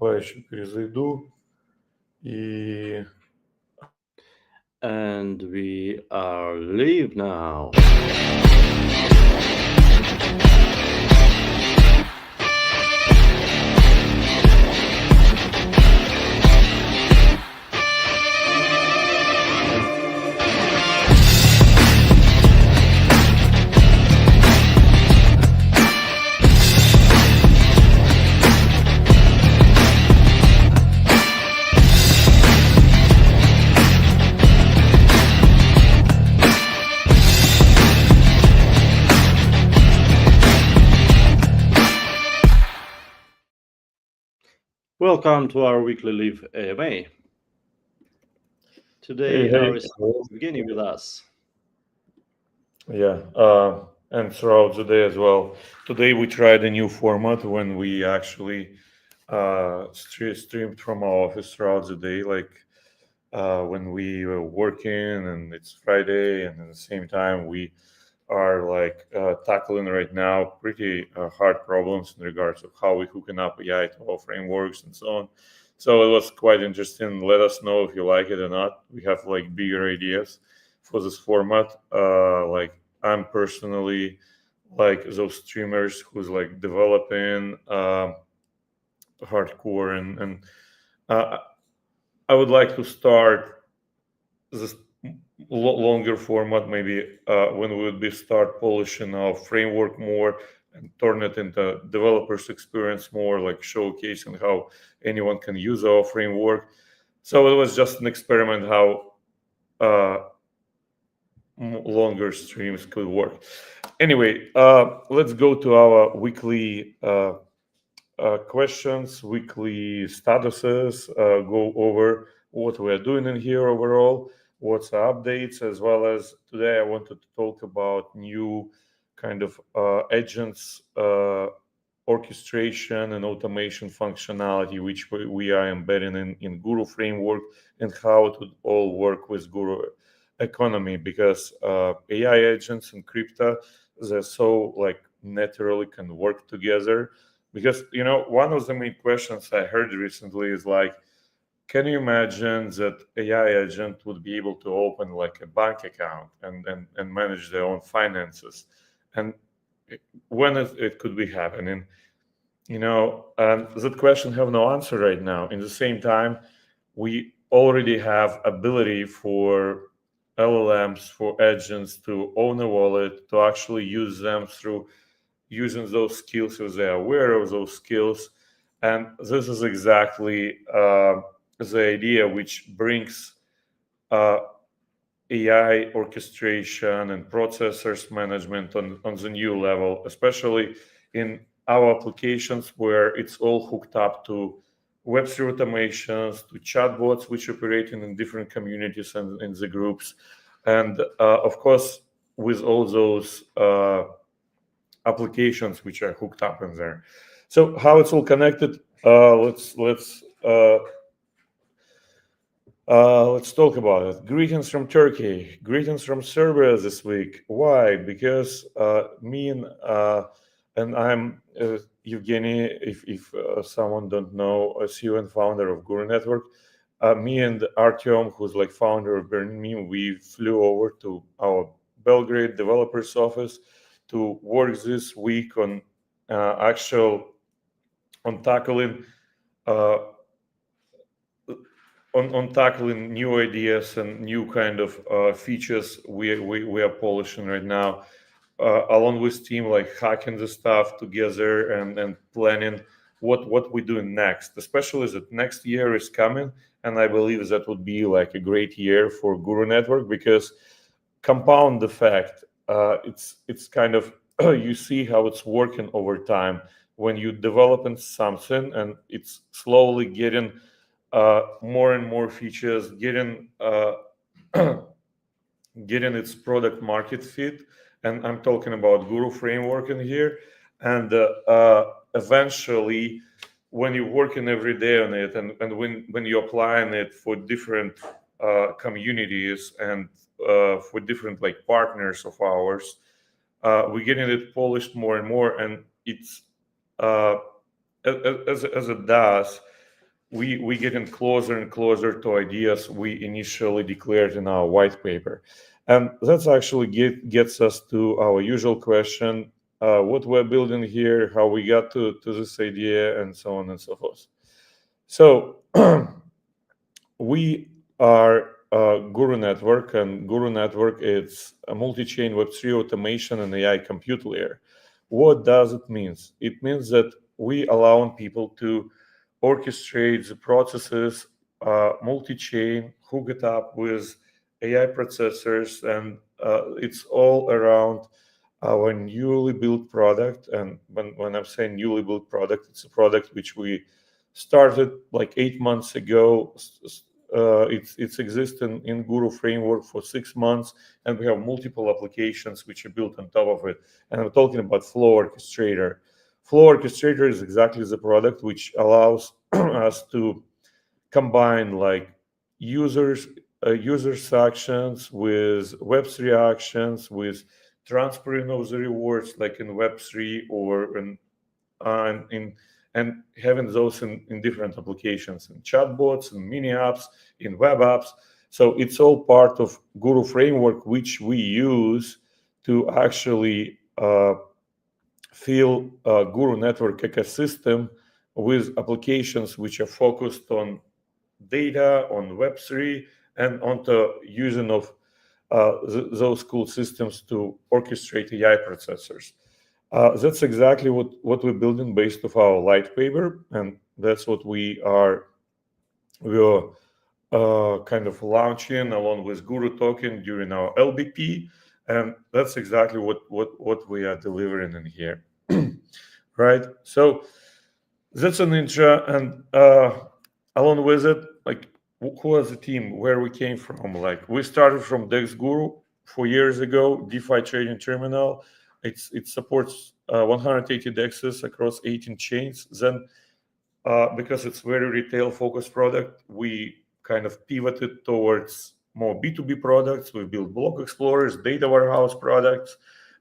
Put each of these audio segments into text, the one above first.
компа еще перезайду. And we are live now. Welcome to our weekly live AMA. Today our is beginning with us. Yeah, and throughout the day as well. Today we tried a new format when we actually streamed from our office throughout the day, like when we were working and it's Friday, and at the same time we are like tackling right now pretty hard problems in regards of how we hooking up AI to our frameworks and so on. So it was quite interesting. Let us know if you like it or not. We have like bigger ideas for this format. Like I'm personally like those streamers who's like developing hardcore, and I would like to start this longer format maybe when we would be start polishing our framework more and turn it into developers experience more, like showcasing how anyone can use our framework. So it was just an experiment how longer streams could work. Anyway, let's go to our weekly questions, weekly statuses, go over what we are doing in here overall, what's the updates, as well as today I wanted to talk about new kind of agents, orchestration and automation functionality, which we are embedding in Guru framework, and how it would all work with Guru economy, because AI agents and crypto, they're so like naturally can work together. Because one of the main questions I heard recently is like, can you imagine that AI agent would be able to open like a bank account and manage their own finances, and when it could be happening? And that question have no answer right now. In the same time, we already have ability for LLMs, for agents to own a wallet, to actually use them through using those skills if they're aware of those skills. And this is exactly the idea which brings AI orchestration and processors management on the new level, especially in our applications where it's all hooked up to Web3 automations, to chatbots which operate in different communities and in the groups. And of course, with all those applications which are hooked up in there. So how it's all connected? Let's talk about it. Greetings from Turkey. Greetings from Serbia this week. Why? Because me and I'm Evgeny. If someone don't know, a CEO and founder of Guru Network. Me and Artyom, who's like founder of Burning Meme, we flew over to our Belgrade developers office to work this week on tackling on tackling new ideas and new kind of features we are polishing right now, along with team, like hacking the stuff together and planning what we're doing next, especially that next year is coming, and I believe that would be like a great year for Guru Network, because compound effect, it's kind of you see how it's working over time when you developing something and it's slowly getting more and more features, getting getting its product market fit. And I'm talking about Guru framework in here. And eventually, when you're working every day on it, and when you're applying it for different communities and for different like partners of ours, we're getting it polished more and more. And it's as it does, we getting closer and closer to ideas we initially declared in our white paper. And that's actually gets us to our usual question, what we're building here, how we got to this idea, and so on and so forth. So we are Guru Network, and Guru Network is a multi-chain Web3 automation and AI compute layer. What does it mean? It means that we allow people to orchestrate the processes multi-chain, hook it up with AI processors, and it's all around our newly built product. And when I'm saying newly built product, it's a product which we started like 8 months ago. It's existing in Guru framework for 6 months, and we have multiple applications which are built on top of it. And I'm talking about Flow Orchestrator. Flow Orchestrator is exactly the product which allows us to combine like users actions with Web3 actions, with transferring of the rewards like in Web3 or in and having those in different applications, in chatbots, in mini apps, in web apps. So it's all part of Guru framework, which we use to actually fill Guru network ecosystem with applications which are focused on data, on Web3, and on the using of those cool systems to orchestrate AI processors. That's exactly what we're building based off our light paper, and that's what we're kind of launching along with Guru token during our LBP, and that's exactly what we are delivering in here, right? So that's an intro, and along with it, like who was the team, where we came from. Like we started from Dex Guru 4 years ago, DeFi trading terminal. It supports 180 dexes across 18 chains. Then, because it's very retail focused product, we kind of pivoted towards more B2B products. We built block explorers, data warehouse products,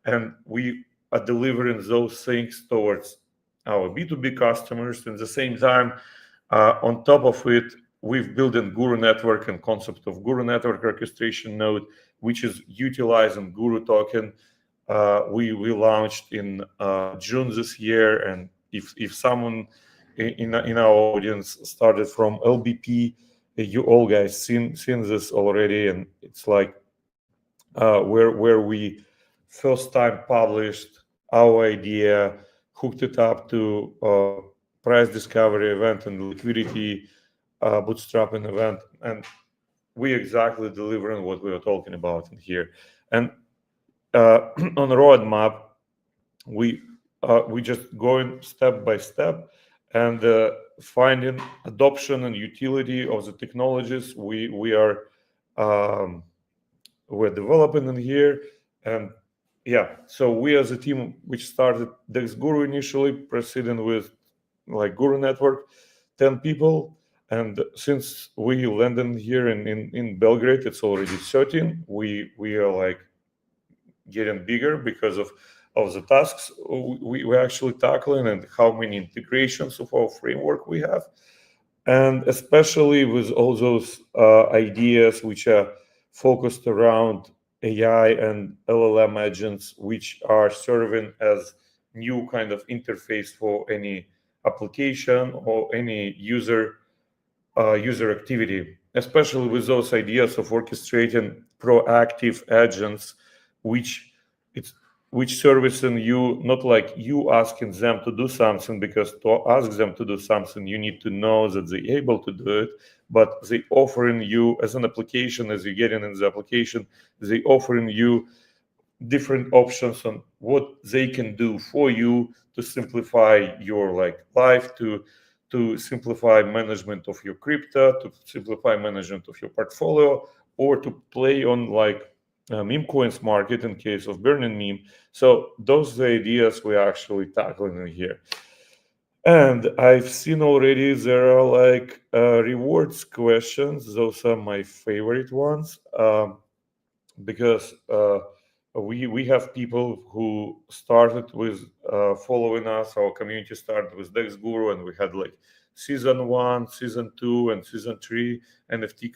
and we are delivering those things towards our B2B customers. At the same time, on top of it, we've built a Guru network and concept of Guru network orchestration node, which is utilizing Guru token. We launched in June this year, and if someone in our audience started from LBP, you all guys seen this already, and it's like where we first time published our idea, hooked it up to price discovery event and liquidity bootstrapping event, and we exactly delivering what we were talking about in here. And on the roadmap, we just going step by step and finding adoption and utility of the technologies we're developing in here. And yeah, so we as a team which started Dex Guru initially, proceeding with like Guru network, 10 people. And since we landed here in Belgrade, it's already 13. We are like getting bigger because of the tasks we're actually tackling and how many integrations of our framework we have. And especially with all those ideas which are focused around AI and LLM agents, which are serving as new kind of interface for any application or any user activity, especially with those ideas of orchestrating proactive agents, which it's which servicing you, not like you asking them to do something, because to ask them to do something you need to know that they're able to do it, but they offering you as an application, as you get in the application, they offering you different options on what they can do for you to simplify your like life, to simplify management of your crypto, to simplify management of your portfolio, or to play on like meme coins market in case of burning meme. So those are the ideas we're actually tackling in here. And I've seen already there are like rewards questions. Those are my favorite ones. Because we have people who started with following us. Our community started with Dex Guru, and we had like season 1, season 2, and season 3 NFT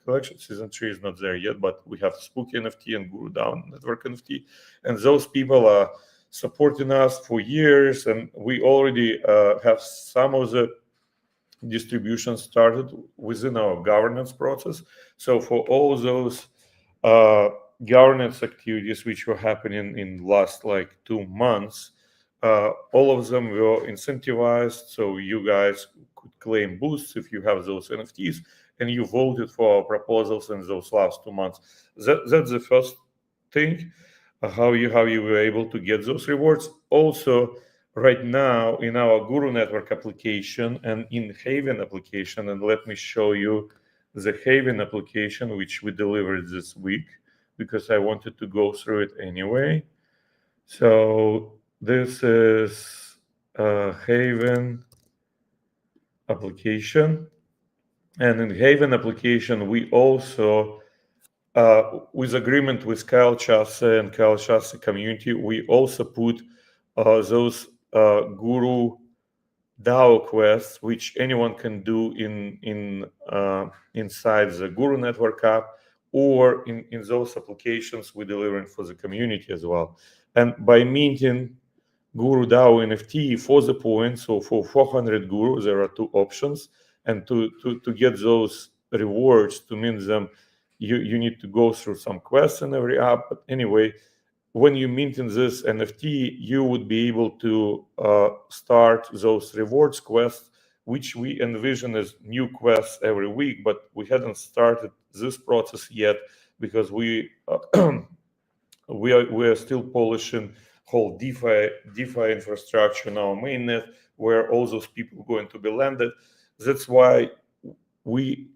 collection. Season 3 is not there yet, but we have Spooky NFT and Guru Down Network NFT. And those people are supporting us for years, and we already have some of the distribution started within our governance process. So for all those governance activities which were happening in last like 2 months, all of them were incentivized. So you guys could claim boosts if you have those NFTs, and you voted for our proposals in those last 2 months. That's the first thing. How you were able to get those rewards. Also, right now in our Guru Network application and in Haven application, and let me show you the Haven application which we delivered this week because I wanted to go through it anyway. So this is a Haven application, and in Haven application we also with agreement with Kyle Chasse and Kyle Chasse community, we also put those Guru DAO quests, which anyone can do inside the Guru Network app, or in those applications we're delivering for the community as well. And by minting Guru DAO NFT for the points, so for 400 Guru, there are 2 options, and to get those rewards, to mint them, you need to go through some quests in every app. But anyway, when you mint in this NFT, you would be able to start those rewards quests, which we envision as new quests every week, but we hadn't started this process yet because we are still polishing whole DeFi infrastructure in our mainnet, where all those people are going to be landed. That's why we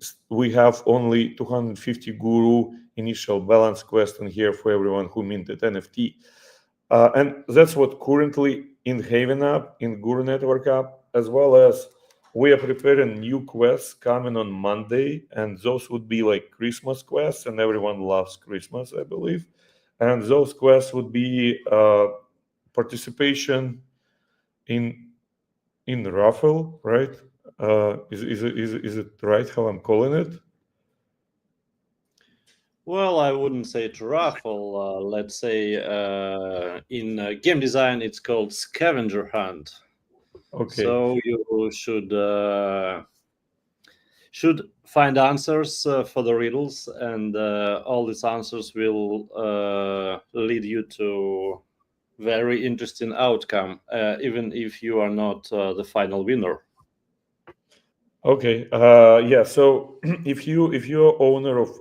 have only 250 Guru initial balance quest in here for everyone who minted NFT. And that's what currently in Haven app, in Guru Network app, as well as we are preparing new quests coming on Monday, and those would be like Christmas quests, and everyone loves Christmas, I believe. And those quests would be participation in raffle, right? Is it right how I'm calling it? Well, I wouldn't say it's raffle. Let's say in game design, it's called scavenger hunt. Okay. So you should find answers for the riddles, and all these answers will lead you to very interesting outcome, even if you are not the final winner. Okay. Yeah. So if you're owner of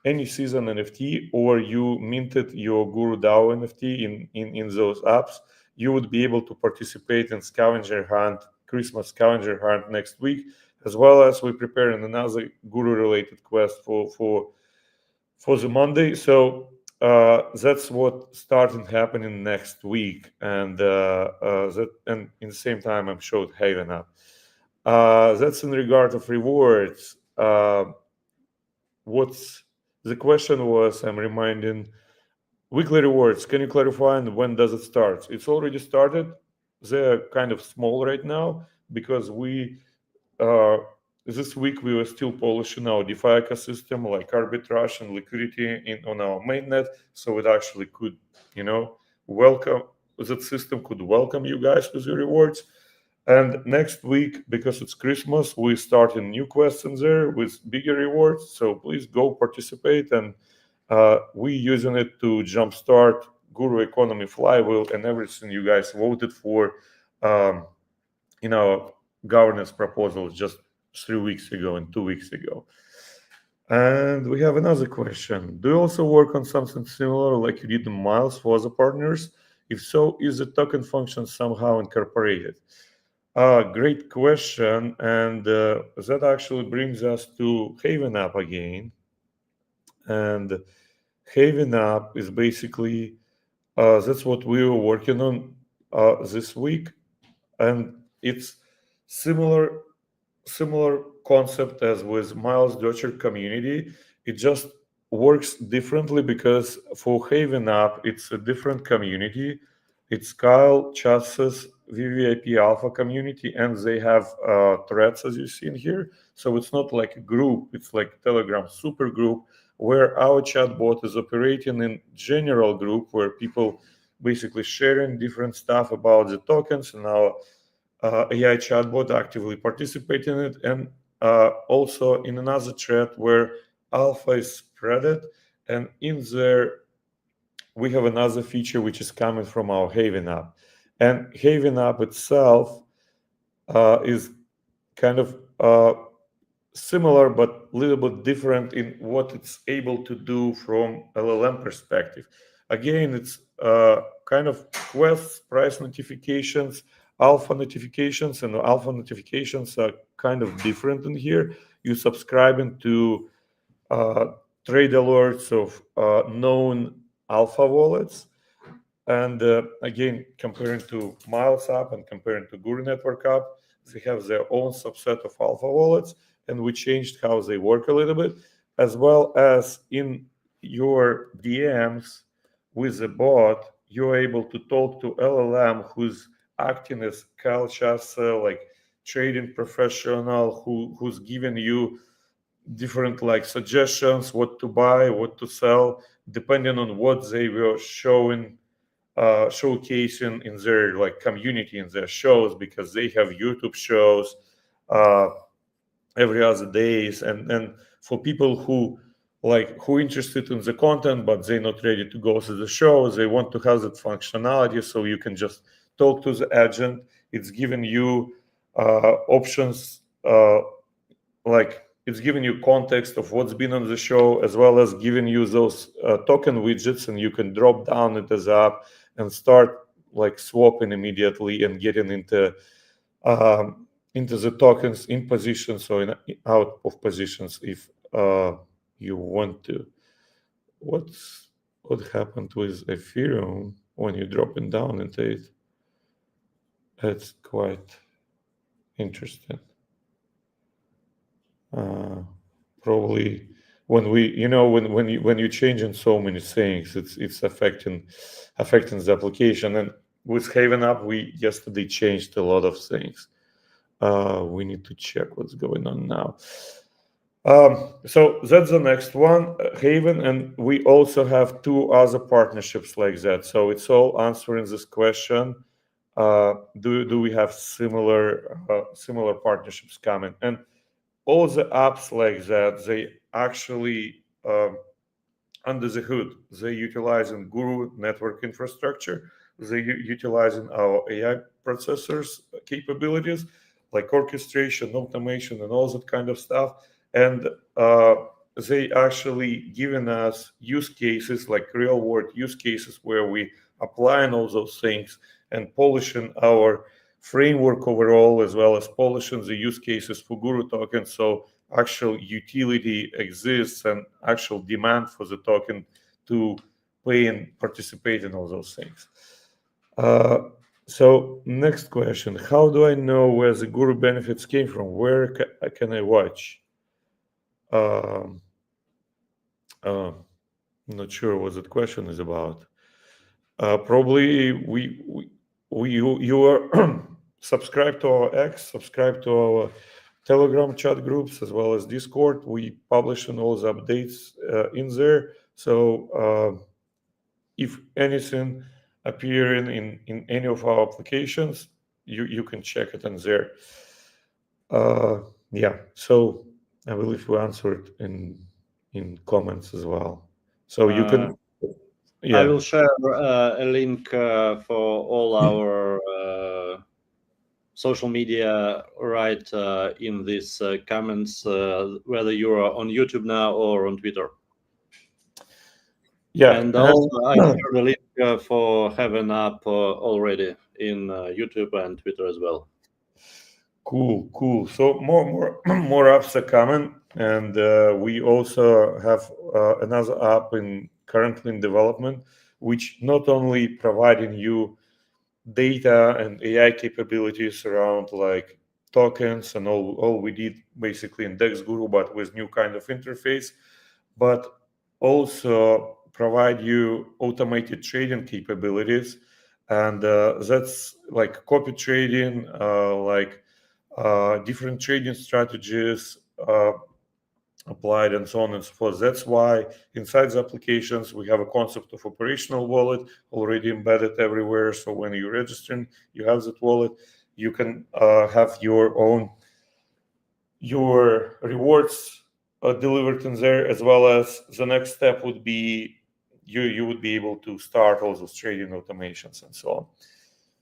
any season NFT, or you minted your Guru DAO NFT in those apps, you would be able to participate in scavenger hunt, Christmas scavenger hunt next week, as well as we're preparing another Guru related quest for the Monday. So that's what starting happening next week, and and in the same time I'm showed Haven up. That's in regard of rewards. What's the question was? I'm reminding weekly rewards. Can you clarify and when does it start? It's already started. They're kind of small right now because we this week we were still polishing our DeFi ecosystem, like arbitrage and liquidity on our mainnet, so it actually could, welcome that system could welcome you guys with your rewards. And next week, because it's Christmas, we start a new quest in there with bigger rewards. So please go participate, and we using it to jumpstart Guru Economy Flywheel and everything you guys voted for in our governance proposals just 3 weeks ago and 2 weeks ago. And we have another question. Do you also work on something similar like you did in Miles for other partners? If so, is the token function somehow incorporated? Great question. And that actually brings us to Haven app again. And Haven app is basically, that's what we were working on this week. And it's similar concept as with Miles Dutcher community. It just works differently because for Haven app, it's a different community. It's Kyle, Chassis, VVIP Alpha community, and they have threads as you see in here. So it's not like a group, it's like Telegram super group where our chatbot is operating in general group where people basically sharing different stuff about the tokens, and our AI chatbot actively participate in it, and also in another thread where alpha is spreaded, and in there we have another feature which is coming from our Haven app. And Haven app itself is kind of similar but a little bit different in what it's able to do from LLM perspective. Again, it's kind of quests, price notifications, alpha notifications, and alpha notifications are kind of different in here. You subscribing to trade alerts of known alpha wallets. And again, comparing to Miles app and comparing to Guru Network app, they have their own subset of alpha wallets, and we changed how they work a little bit, as well as in your DMs with the bot, you're able to talk to LLM who's acting as culture, like trading professional, who's giving you different like suggestions what to buy, what to sell, depending on what they were showcasing in their like community in their shows, because they have YouTube shows every other days, and for people who interested in the content but they're not ready to go to the show, they want to have that functionality, so you can just talk to the agent. It's giving you options, like it's giving you context of what's been on the show, as well as giving you those token widgets, and you can drop down into the app and start like swapping immediately and getting into the tokens in positions or out of positions if you want to. What happened with Ethereum when you drop it down into it? It's quite interesting. Probably when you changing so many things, it's affecting the application. And with Haven app, we yesterday changed a lot of things. We need to check what's going on now. So that's the next one, Haven, and we also have two other partnerships like that. So it's all answering this question: do we have similar partnerships coming? And all the apps like that, they actually under the hood, they utilizing Guru network infrastructure. They utilizing our AI processors capabilities, like orchestration, automation, and all that kind of stuff. And they actually given us use cases, like real world use cases, where we applying all those things and polishing our framework overall, as well as polishing the use cases for Guru token. So actual utility exists and actual demand for the token to play and participate in all those things. So next question: how do I know where the Guru benefits came from? Where can I watch? Not sure what that question is about. Probably you are subscribe to our X, subscribe to our Telegram chat groups, as well as Discord. We publish all the updates in there. So if anything appearing in any of our applications, you can check it in there. Yeah. So I believe we answered in comments as well. So you can. I will share a link for all our social media right in these comments, whether you are on YouTube now or on Twitter. Yeah, and also I shared a link for Haven app already in YouTube and Twitter as well. Cool. So more apps are coming, and we also have another app currently in development, which not only providing you data and AI capabilities around like tokens and all we did basically in Dex Guru, but with new kind of interface, but also provide you automated trading capabilities, and that's like copy trading, like different trading strategies applied, and so on and so forth. That's why inside the applications we have a concept of operational wallet already embedded everywhere. So when you're registering, you have that wallet. You can have your rewards delivered in there, as well as the next step would be you would be able to start all those trading automations and so on.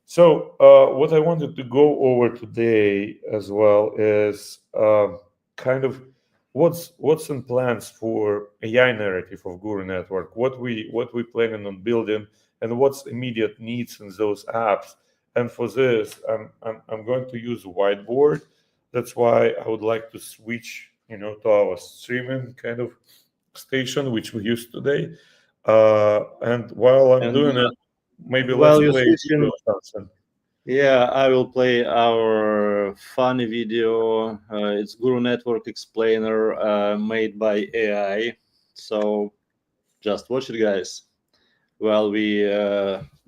So what I wanted to go over today as well is kind of what's in plans for AI narrative of Guru Network, what we planning on building, and what's immediate needs in those apps. And for this, I'm going to use whiteboard. That's why I would like to switch, to our streaming kind of station, which we use today. And while I'm doing it, maybe let's you're play switching, something. yeah, I will play our funny video. It's Guru Network Explainer made by AI. So just watch it, guys, while we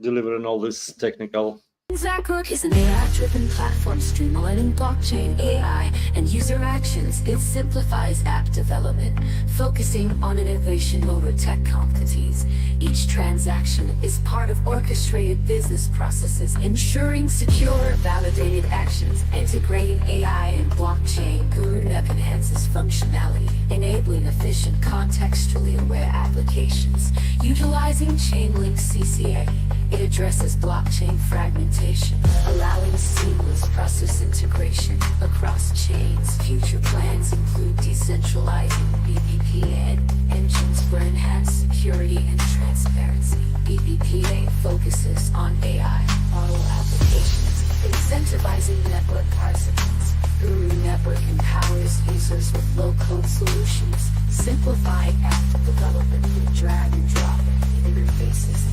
delivering all this technical. Network is an AI-driven platform streamlining blockchain, AI, and user actions. It simplifies app development, focusing on innovation over tech competencies. Each transaction is part of orchestrated business processes, ensuring secure, validated actions. Integrating AI and blockchain, Guru Network enhances functionality, enabling efficient, contextually aware applications. Utilizing Chainlink CCA, it addresses blockchain fragmentation, allowing seamless process integration across chains. Future plans include decentralizing BBPA engines for enhanced security and transparency. BBPA focuses on AI model applications, incentivizing network participants. Guru Network empowers users with low-code solutions, simplifying app development with drag-and-drop interfaces.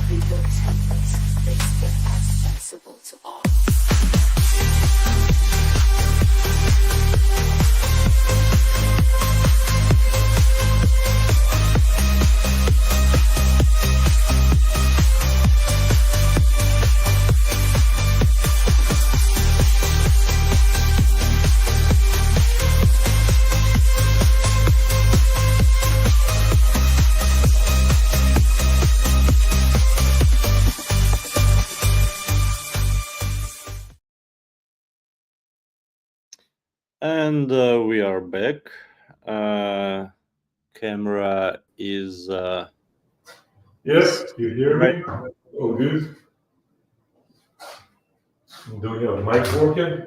Pre-built templates makes it accessible to all. And we are back. Camera is. Yes, you hear me? Oh, good. Do you have mic working?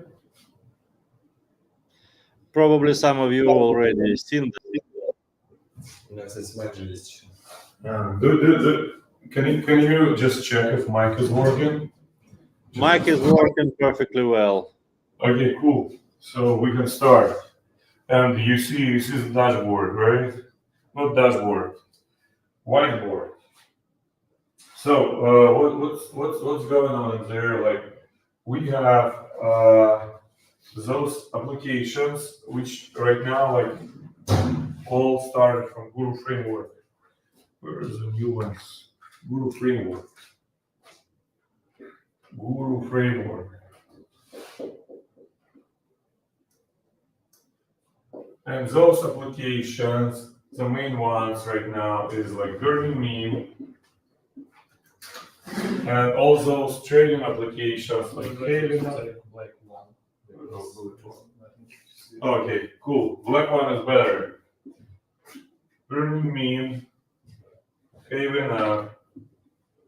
Probably some of you already seen Can you just check if mic is working? Mic is working perfectly well. Okay, cool. So we can start. And you see the dashboard, right? Not dashboard, whiteboard. So what's going on in there? Like we have those applications which right now like all started from Guru framework. Where is the new ones? Guru framework. Guru framework. And those applications, the main ones right now is like Burning Meme, and all those trading applications like okay, cool. Black one is better. Burning Meme, Haven.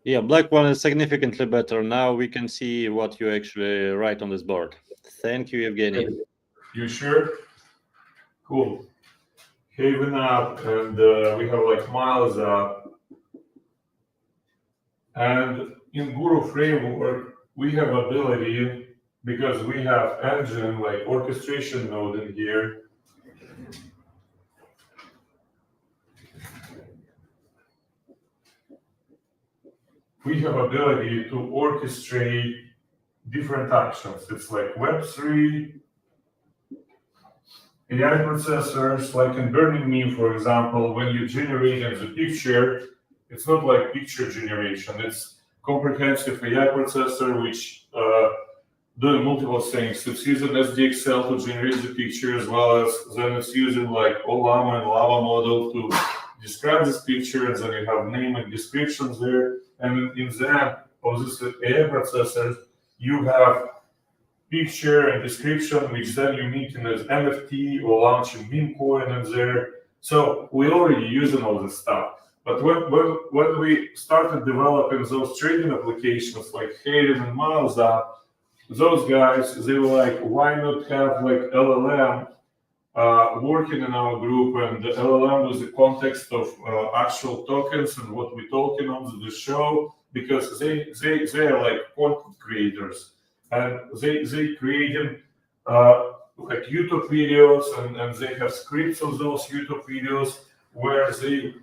Yeah, black one is significantly better. Now we can see what you actually write on this board. Thank you, Evgeny. You sure? Cool. Haven up, and we have like Miles up. And in Guru framework, we have ability, because we have engine like orchestration node in here. We have ability to orchestrate different actions. It's like Web3, AI processors, like in Burning Meme, for example, when you generate the picture, it's not like picture generation, it's comprehensive AI processor which doing multiple things. It's using SDXL to generate the picture, as well as then it's using like Olama and Lava model to describe this picture, and then you have name and descriptions there. And in the end of this AI processor, you have picture and description, which then you meet in as NFT or launching meme coin in there. So we already using all this stuff. But when we started developing those trading applications like Hayden and Miles up, those guys, they were like, why not have like LLM working in our group, and the LLM with the context of actual tokens and what we're talking on the show, because they are like content creators, and they creating like YouTube videos, and they have scripts of those YouTube videos where they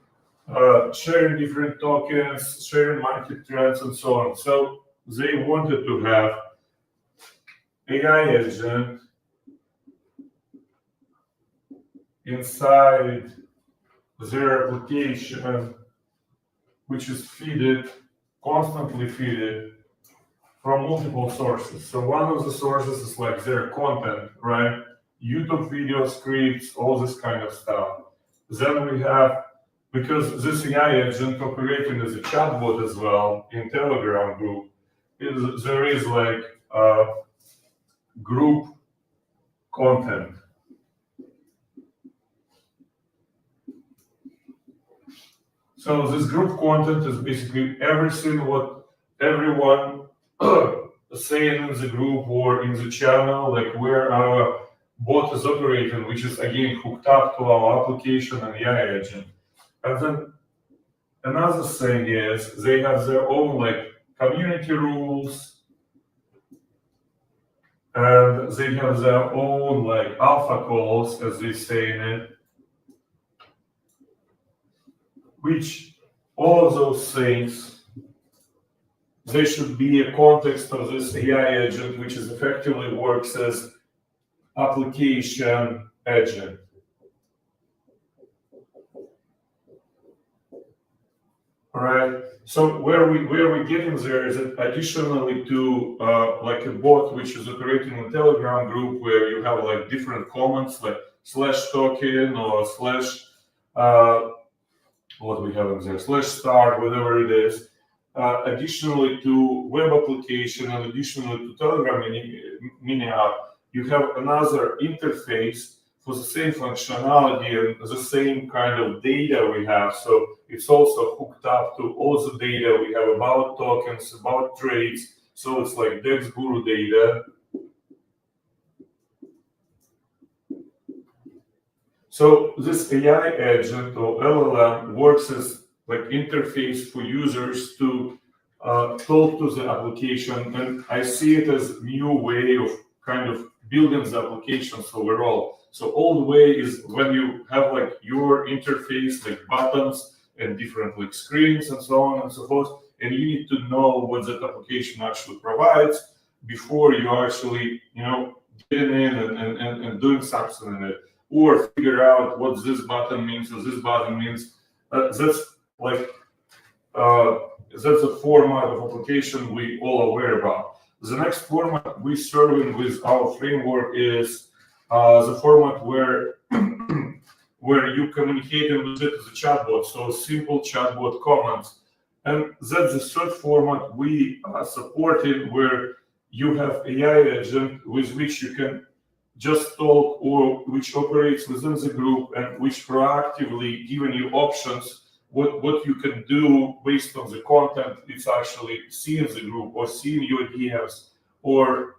sharing different tokens, sharing market trends, and so on. So they wanted to have AI agent inside their application, which is constantly fed from multiple sources. So one of the sources is like their content, right? YouTube video scripts, all this kind of stuff. Then we have, because this AI agent operating as a chatbot as well in Telegram group, there is like group content. So this group content is basically everything what everyone saying in the group or in the channel, like where our bot is operating, which is again hooked up to our application and AI agent. And then another thing is they have their own like community rules, and they have their own like alpha calls, as they say in it, which all of those things, they should be a context of this AI agent, which is effectively works as application agent. All right. So where we're getting there is that additionally to like a bot which is operating in a Telegram group where you have like different comments like /token or what we have in there, /star, whatever it is. Additionally to web application and additionally to Telegram mini app, you have another interface for the same functionality and the same kind of data we have. So it's also hooked up to all the data we have about tokens, about trades. So it's like Dex Guru data. So this AI agent or LLM works as like interface for users to talk to the application, and I see it as a new way of kind of building the applications overall. So old way is when you have like your interface, like buttons and different like screens and so on and so forth, and you need to know what that application actually provides before you actually, getting in and doing something in it, or figure out what this button means or this button means. That's a format of application we all aware about. The next format we serving with our framework is the format where where you communicating with it as a chatbot, so simple chatbot comments. And that's the third format we are supporting, where you have AI agent with which you can just talk, or which operates within the group and which proactively giving you options what you can do based on the content it's actually seeing the group or seeing your DMs, or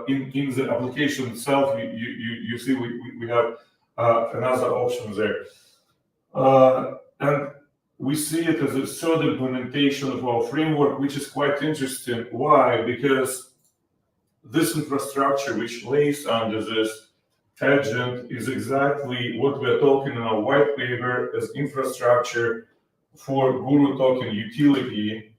in the application itself, you see we have another option there. And we see it as a third implementation of our framework, which is quite interesting. Why? Because this infrastructure which lays under this agent is exactly what we're talking in our white paper as infrastructure for Guru token utility.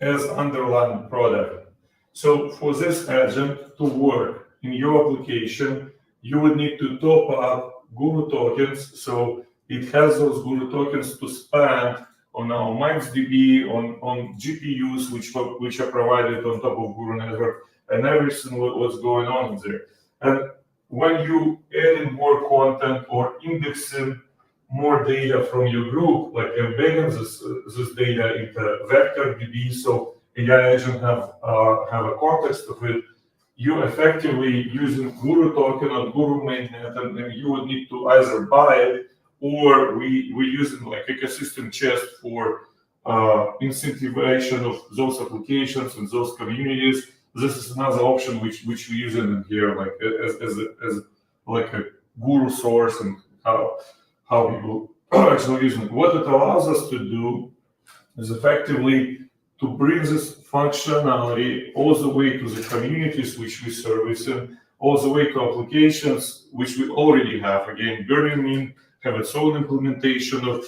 As underlying product. So for this agent to work in your application, you would need to top up Guru tokens. So it has those Guru tokens to spend on our MindDB, on GPUs, which are provided on top of Guru network, and everything what's going on there. And when you add in more content or indexing more data from your group, like embedding this data into vector DB, so AI agent have a context of it, you effectively using Guru token or Guru mainnet, and you would need to either buy it, or we're using like ecosystem chest for incentivization of those applications and those communities. This is another option which we're using in here, like as like a Guru source, and how people are actually using it. What it allows us to do is effectively to bring this functionality all the way to the communities which we service, and all the way to applications which we already have. Again, Burning Mean have its own implementation of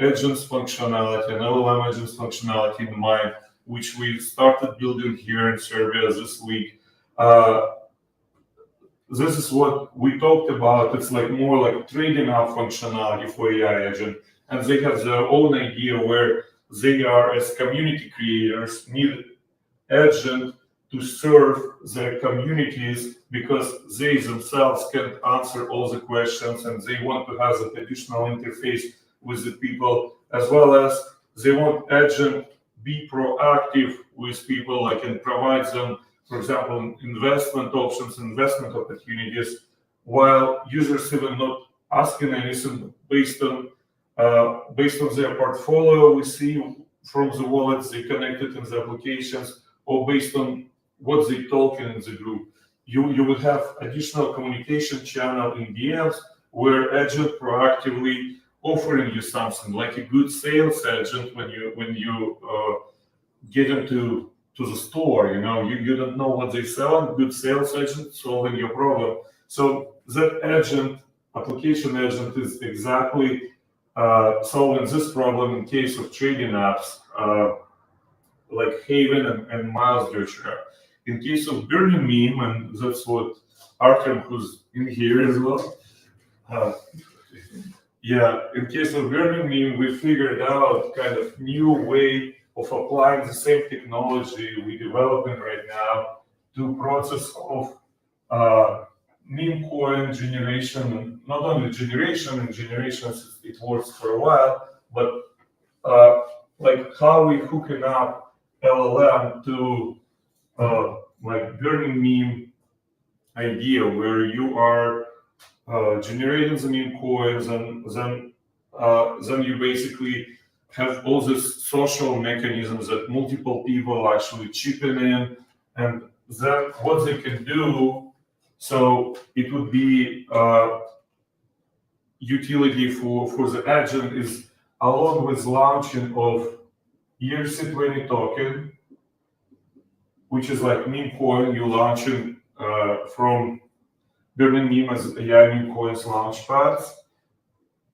agents functionality and LLM agents functionality in mind, which we started building here in Serbia this week. This is what we talked about. It's like more like trading up functionality for AI agent, and they have their own idea where they are, as community creators, need agent to serve their communities, because they themselves can't answer all the questions, and they want to have the additional interface with the people, as well as they want agent be proactive with people, like, and provide them, for example, investment options, investment opportunities, while users even not asking anything based on their portfolio we see from the wallets they connected in the applications, or based on what they talk in the group. You will have additional communication channel in DMs where agent proactively offering you something, like a good sales agent when you get into the store. You don't know what they sell. Good sales agent solving your problem. So that agent, application agent, is exactly solving this problem in case of trading apps like Haven and Miles Deutscher. In case of Burning Meme, and that's what Artem, who's in here as well. In case of Burning Meme, we figured out kind of new way of applying the same technology we're developing right now to process of meme coin generation. Not only generation, in generations it works for a while, but like how we hooking up LLM to like Burning Meme idea, where you are generating the meme coins, and then you basically have all these social mechanisms that multiple people actually chipping in, and then what they can do. So it would be utility for the agent is, along with launching of ERC20 token, which is like meme coin you launching from Burning Meme as AI meme coins launchpads.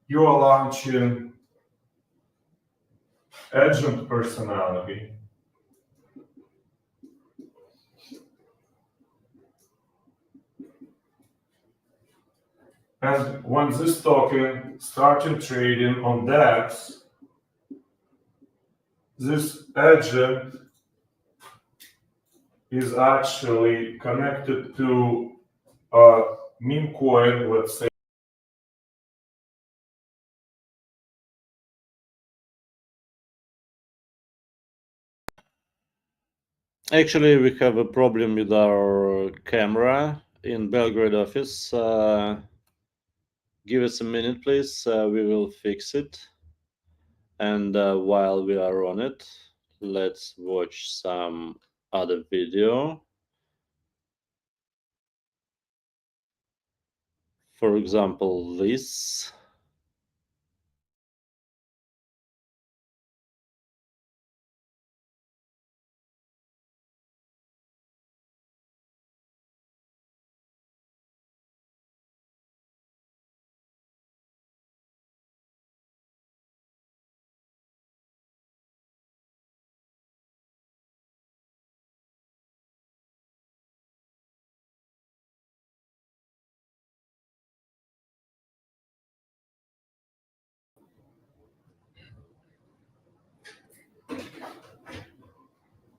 You are launching agent personality. And when this token started trading on Dex, this agent is actually connected to a meme coin, let's say. Actually, we have a problem with our camera in Belgrade office. Give us a minute, please. We will fix it. And while we are on it, let's watch some other video. For example, this.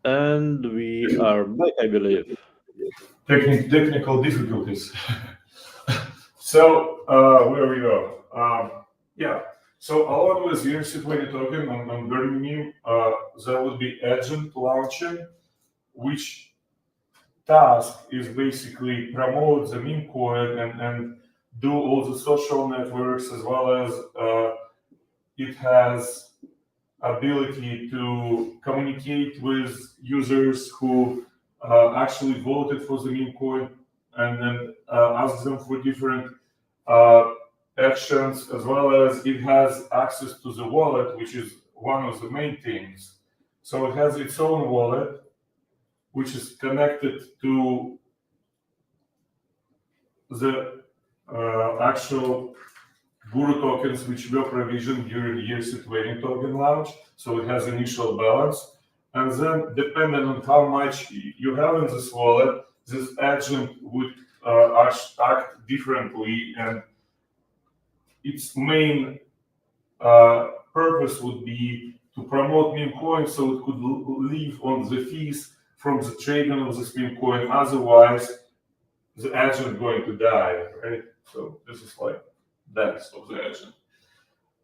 And we are back, I believe. Technical difficulties. So where we go? Yeah. So along with ERC20 token on Burning Meme, there would be agent launching, which task is basically promote the meme coin and do all the social networks, as well as it has ability to communicate with users who actually voted for the meme coin, and then ask them for different uh, actions, as well as it has access to the wallet, which is one of the main things. So it has its own wallet, which is connected to the actual Guru tokens which were provisioned during the ERC20 token launch. So it has initial balance. And then, depending on how much you have in this wallet, this agent would act differently. And its main purpose would be to promote meme coin so it could live on the fees from the trading of this meme coin. Otherwise, the agent going to die, right? So this is like Dex of the agent.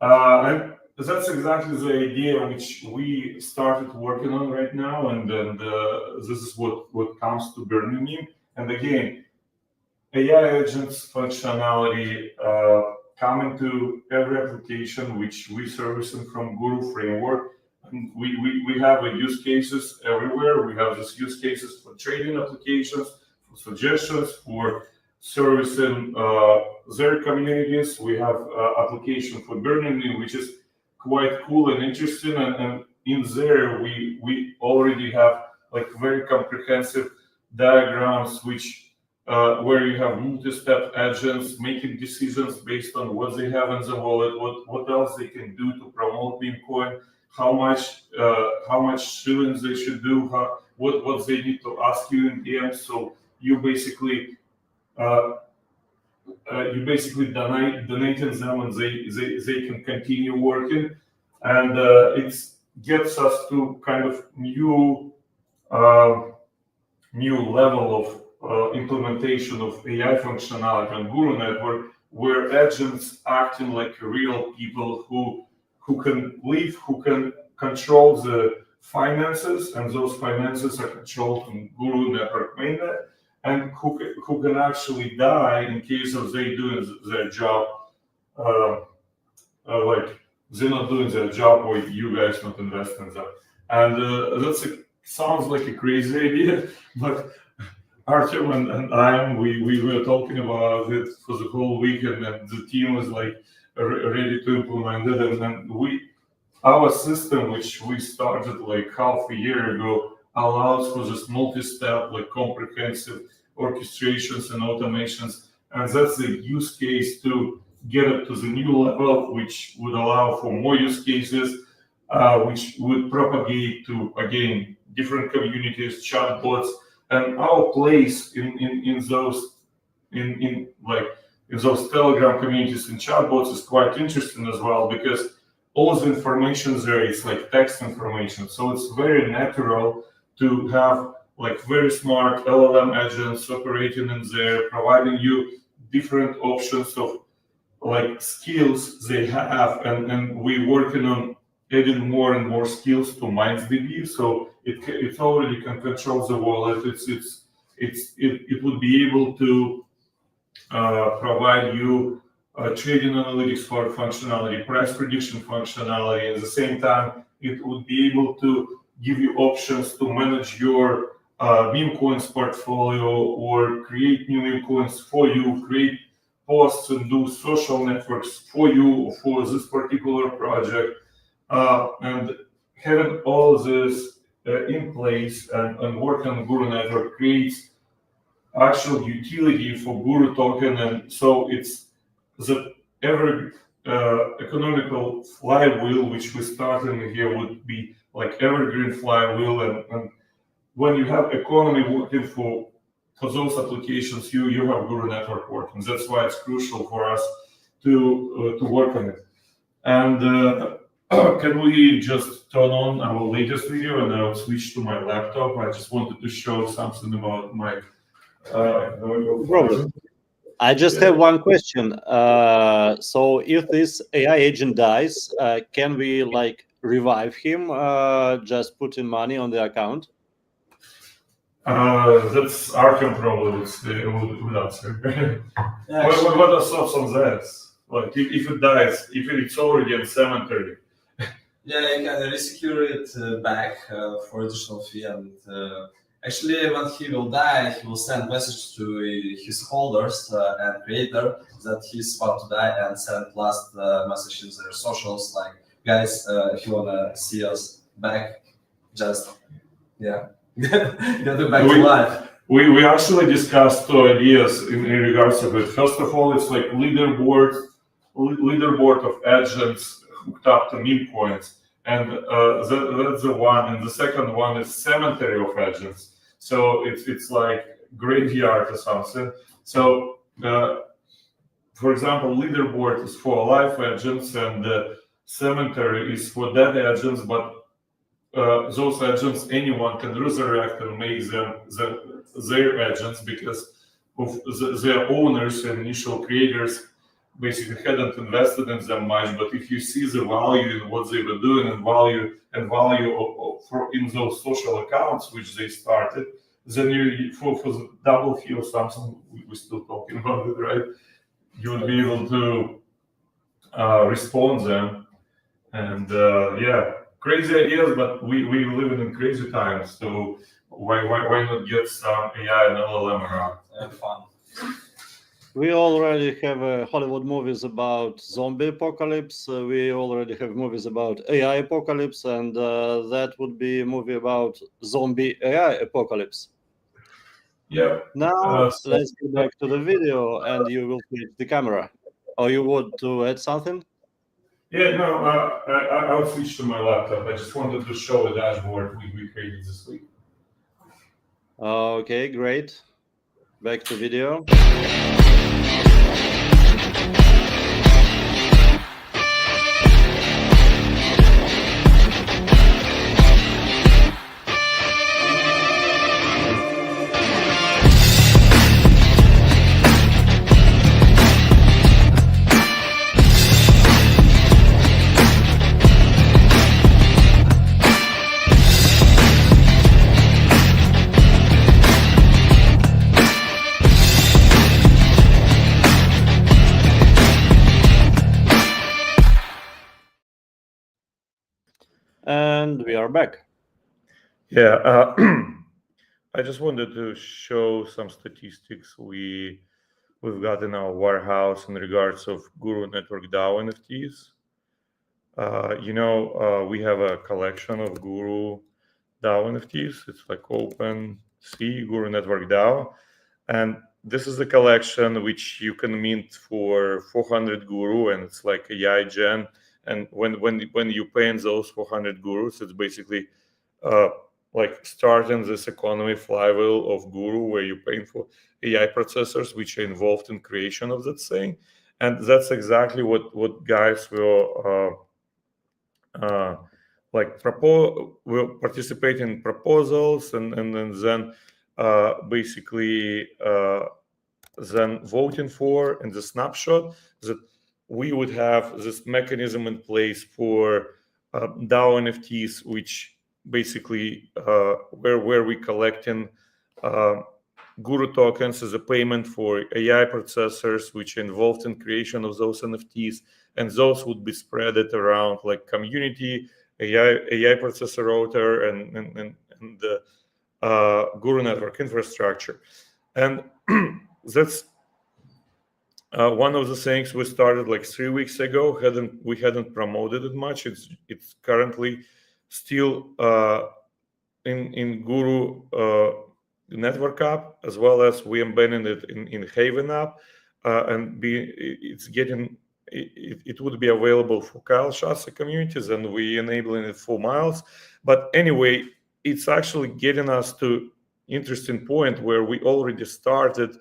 And that's exactly the idea which we started working on right now, and then this is what comes to Burning Meme. And again, AI agents functionality coming to every application which we servicing from Guru framework. And we have use cases everywhere. We have these use cases for trading applications, for suggestions, for servicing their communities. We have application for Burning Meme, which is quite cool and interesting. And in there, we already have like very comprehensive diagrams, which where you have multi-step agents making decisions based on what they have in the wallet, what else they can do to promote meme coin, how much shillings they should do, what they need to ask you in DM. So you basically donating them, and they can continue working, and it gets us to kind of new level of implementation of AI functionality on Guru network, where agents acting like real people who can live, who can control the finances, and those finances are controlled on Guru network mainnet, and who can actually die in case of they doing their job, like they're not doing their job, or you guys not invest in them. And sounds like a crazy idea, but Artyom and I, we were talking about it for the whole weekend, and the team was like ready to implement it. And then our system, which we started like half a year ago, allows for this multi-step, like comprehensive orchestrations and automations. And that's the use case to get up to the new level, which would allow for more use cases, which would propagate to, again, different communities, chatbots. And our place in those Telegram communities and chatbots is quite interesting as well, because all the information there is like text information. So it's very natural to have like very smart LLM agents operating in there, providing you different options of like skills they have, and we're working on adding more and more skills to MindsDB, so it already can control the wallet. It would be able to provide you trading analytics for functionality, price prediction functionality. At the same time, it would be able to give you options to manage your meme coins portfolio, or create new meme coins for you, create posts and do social networks for you for this particular project. And having all this in place and working on Guru network creates actual utility for Guru token. And so it's the ever economical flywheel, which we started here, would be like evergreen flywheel. And when you have economy working for those applications, you have Guru network working. That's why it's crucial for us to work on it. And Can we just turn on our latest video and I'll switch to my laptop? I just wanted to show something about my Problem. I just have one question. So if this AI agent dies, can we like revive him? Just putting money on the account? That's Arkham probably would answer. What are thoughts on that? Like if it dies, if it's already in cemetery. Yeah, you can resecure it back for additional fee, and actually, when he will die, he will send message to his holders and creator that he's about to die, and send last message in their socials, like, guys, if you wanna see us back, just get it back to life. We actually discussed two ideas in regards of it. First of all, it's like leaderboard of agents hooked up to meme coins, and that's the one. And the second one is cemetery of agents. So it's like graveyard or something. So for example, leaderboard is for alive agents, and cemetery is for dead agents. But those agents, anyone can resurrect and make them their agents, because of their owners and initial creators basically hadn't invested in them much. But if you see the value in what they were doing and value in those social accounts which they started, then you for the double fee or something, we're still talking about it, right? You would be able to respond them, and crazy ideas, but we live in crazy times, so why not get some AI and LLM around? And fun. We already have Hollywood movies about zombie apocalypse. We already have movies about AI apocalypse, and that would be a movie about zombie AI apocalypse. Yeah. Now let's go back to the video, and you will switch the camera. Or you want to add something? Yeah, no, I'll switch to my laptop. I just wanted to show a dashboard we created this week. Okay, great. Back to video. And we are back. Yeah, I just wanted to show some statistics we've got in our warehouse in regards of Guru Network DAO NFTs. We have a collection of Guru DAO NFTs. It's like open sea Guru Network DAO, and this is the collection which you can mint for 400 Guru, and it's like AI gen. And when you pay in those 400 Gurus, it's basically like starting this economy flywheel of Guru, where you're paying for AI processors which are involved in creation of that thing. And that's exactly what guys will will participate in proposals, and then basically then voting for in the snapshot that we would have this mechanism in place for DAO NFTs, which basically where we collecting Guru tokens as a payment for AI processors which are involved in creation of those NFTs, and those would be spread around like community, AI processor router, and the Guru network infrastructure. And that's one of the things we started like 3 weeks ago. We hadn't promoted it much. It's currently still in Guru network app, as well as we embedded it in Haven app, it would be available for Kyle Shasa communities, and we enabling it for Miles. But anyway, it's actually getting us to interesting point where we already started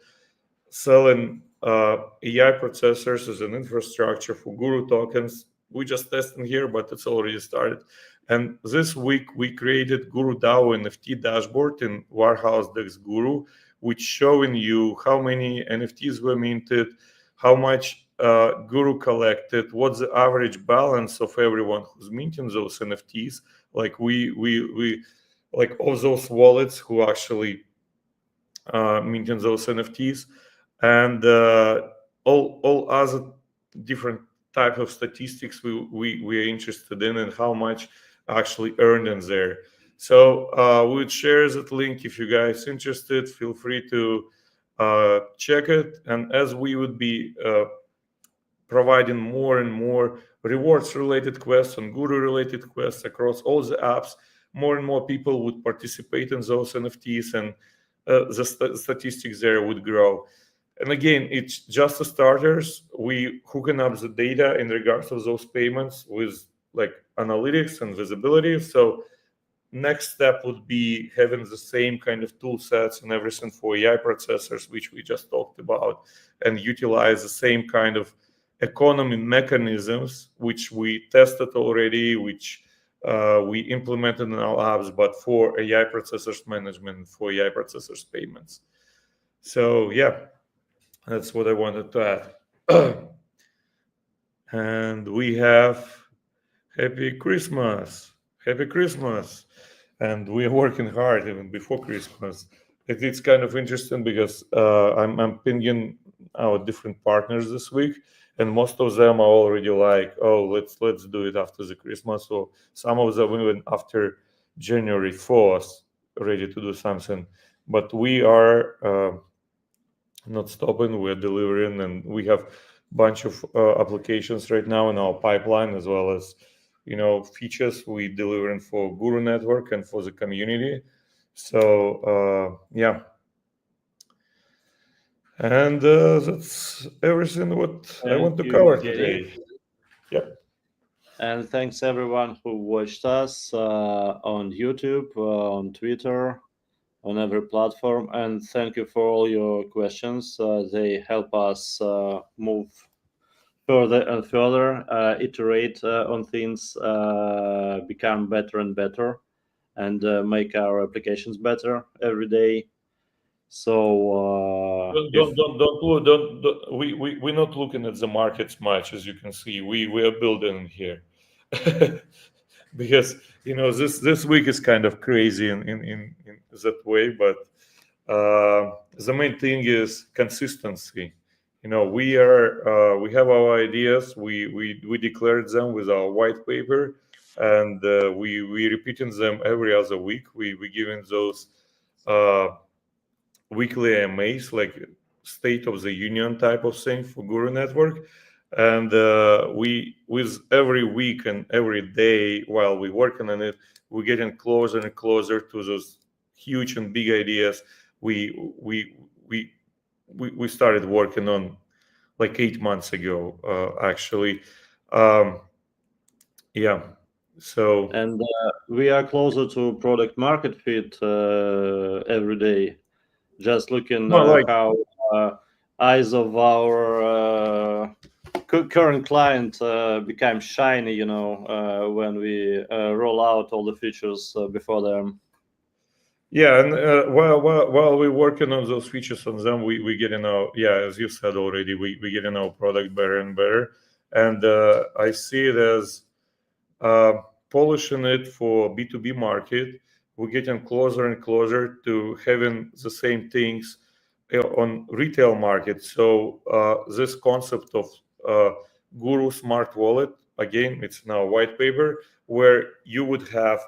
selling AI processors as an infrastructure for Guru tokens we just testing here, but it's already started. And this week we created Guru DAO NFT dashboard in Warehouse Dex Guru, which showing you how many NFTs were minted, how much Guru collected, what's the average balance of everyone who's minting those NFTs. Like we like all those wallets who actually minting those NFTs, and all other different type of statistics we are interested in, and how much actually earned in there. So we would share that link if you guys interested. Feel free to check it, and as we would be providing more and more rewards related quests and Guru related quests across all the apps, more and more people would participate in those NFTs, and the statistics there would grow. And again, it's just the starters. We hooking up the data in regards to those payments with like analytics and visibility. So next step would be having the same kind of tool sets and everything for AI processors, which we just talked about, and utilize the same kind of economy mechanisms, which we tested already, which we implemented in our apps, but for AI processors management, for AI processors payments. So yeah, that's what I wanted to add. And we have Happy Christmas. Happy Christmas. And we are working hard even before Christmas. It's kind of interesting because I'm pinging our different partners this week, and most of them are already like, oh, let's do it after the Christmas, or some of them even after January 4th, ready to do something. But we are not stopping, we're delivering, and we have a bunch of applications right now in our pipeline, as well as features we delivering for Guru Network and for the community. So yeah, and that's everything what I want to cover today. Yep. And thanks everyone who watched us on YouTube, on Twitter, on every platform. And thank you for all your questions. They help us move further and further, iterate on things, become better and better, and make our applications better every day. So we're not looking at the markets much, as you can see. We are building here. Because this week is kind of crazy in that way, but the main thing is consistency. We have our ideas, we declared them with our white paper, and we repeating them every other week. We giving those weekly AMAs, like State of the Union type of thing for Guru Network. And we, with every week and every day while we're working on it, we're getting closer and closer to those huge and big ideas we started working on like 8 months ago, actually. Yeah. So and we are closer to product market fit every day. Just looking how eyes of our current client become shiny, when we roll out all the features before them. Yeah, and while we're working on those features on them, we getting our, as you said already, we getting our product better and better, and I see it as polishing it for B2B market. We're getting closer and closer to having the same things on retail market. So this concept of Guru Smart Wallet, again, it's now white paper, where you would have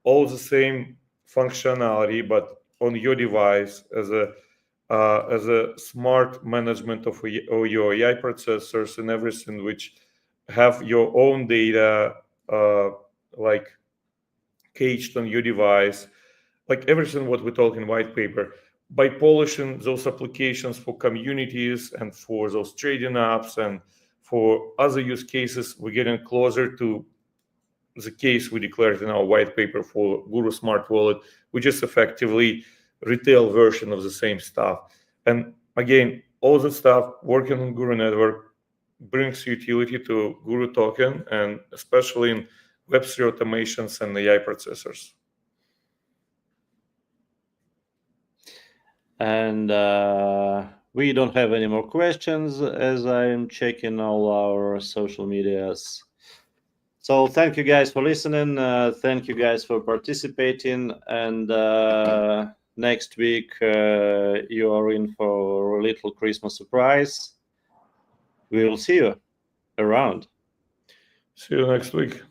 all the same functionality, but on your device as a smart management of your AI processors and everything, which have your own data like caged on your device, like everything what we talk in white paper. By polishing those applications for communities and for those trading apps and for other use cases, we're getting closer to the case we declared in our white paper for Guru Smart Wallet, which is effectively retail version of the same stuff. And again, all the stuff working on Guru Network, brings utility to Guru token, and especially in Web3 automations and AI processors. And we don't have any more questions as I'm checking all our social medias. So thank you guys for listening. Thank you guys for participating. And next week, you are in for a little Christmas surprise. We will see you around. See you next week.